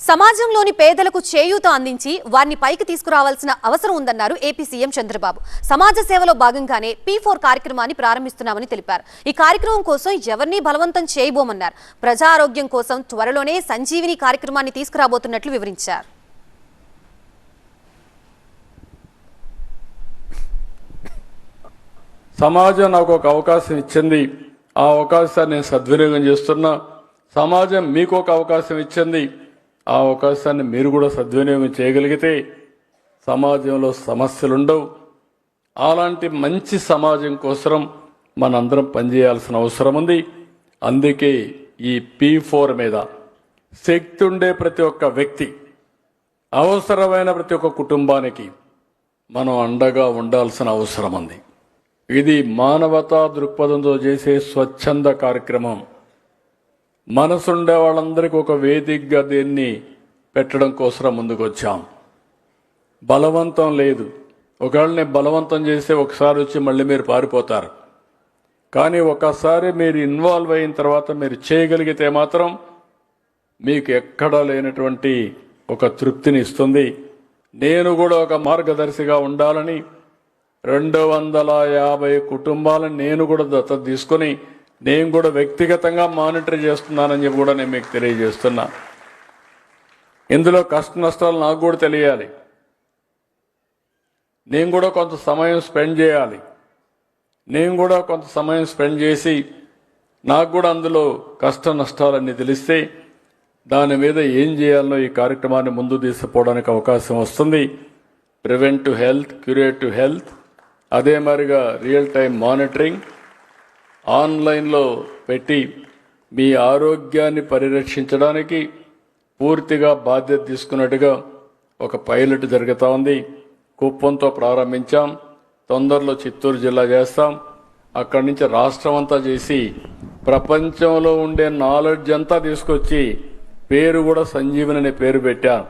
సమాజంలోని పేదలకు చేయూత అందించి వారిని పైకి తీసుకురావాల్సిన అవసరం ఉందన్నారు ఏపీ సీఎం చంద్రబాబు. సమాజ సేవలో భాగంగానే P4 కార్యక్రమాన్ని ప్రారంభిస్తున్నామని తెలిపారు. ఈ కార్యక్రమం కోసం ఎవరిని బలవంతం చేయబోమన్నారు. ప్రజా ఆరోగ్యం కోసం త్వరలోనే సంజీవిని కార్యక్రమాన్ని తీసుకురాబోతున్నట్లు వివరించారు. సమాజం నాకు ఒక అవకాశం ఇచ్చింది, ఆ అవకాశాన్ని నేను సద్వినియోగం చేస్తున్నా. సమాజం మీకు ఒక అవకాశం ఇచ్చింది, ఆ అవకాశాన్ని మీరు కూడా సద్వినియోగం చేయగలిగితే సమాజంలో సమస్యలు ఉండవు. అలాంటి మంచి సమాజం కోసం మనందరం పనిచేయాల్సిన అవసరం ఉంది. అందుకే ఈ P4 మీద శక్తి ఉండే ప్రతి ఒక్క వ్యక్తి, అవసరమైన ప్రతి ఒక్క కుటుంబానికి మనం అండగా ఉండాల్సిన అవసరం ఉంది. ఇది మానవతా దృక్పథంతో చేసే స్వచ్ఛంద కార్యక్రమం. మనసుండే వాళ్ళందరికీ ఒక వేదికగా దీన్ని పెట్టడం కోసం ముందుకు వచ్చాం. బలవంతం లేదు. ఒకవేళని బలవంతం చేస్తే ఒకసారి వచ్చి మళ్ళీ మీరు పారిపోతారు. కానీ ఒకసారి మీరు ఇన్వాల్వ్ అయిన తర్వాత మీరు చేయగలిగితే మాత్రం మీకు ఎక్కడా లేనటువంటి ఒక తృప్తిని ఇస్తుంది. నేను కూడా ఒక మార్గదర్శిగా ఉండాలని 250 కుటుంబాలను నేను కూడా దత్తత తీసుకొని నేను కూడా వ్యక్తిగతంగా మానిటర్ చేస్తున్నానని చెప్పి కూడా నేను మీకు తెలియజేస్తున్నా. ఇందులో కష్ట నష్టాలు నాకు కూడా తెలియాలి. నేను కూడా కొంత సమయం స్పెండ్ చేయాలి. నేను కూడా కొంత సమయం స్పెండ్ చేసి నాకు కూడా అందులో కష్ట నష్టాలన్నీ తెలిస్తే దాని మీద ఏం చేయాలనో ఈ కార్యక్రమాన్ని ముందు తీసుకుపోవడానికి అవకాశం వస్తుంది. ప్రివెంటివ్ హెల్త్, క్యూరేటివ్ హెల్త్, అదే మరిగా రియల్ టైం మానిటరింగ్ ఆన్లైన్లో పెట్టి మీ ఆరోగ్యాన్ని పరిరక్షించడానికి పూర్తిగా బాధ్యత తీసుకున్నట్టుగా ఒక పైలట్ జరుగుతూ ఉంది. కుప్పంతో ప్రారంభించాం, తొందరలో చిత్తూరు జిల్లా చేస్తాం, అక్కడి నుంచి రాష్ట్రం అంతా చేసి ప్రపంచంలో ఉండే నాలెడ్జ్ అంతా తీసుకొచ్చి పేరు కూడా సంజీవని అనే పేరు పెట్టాం.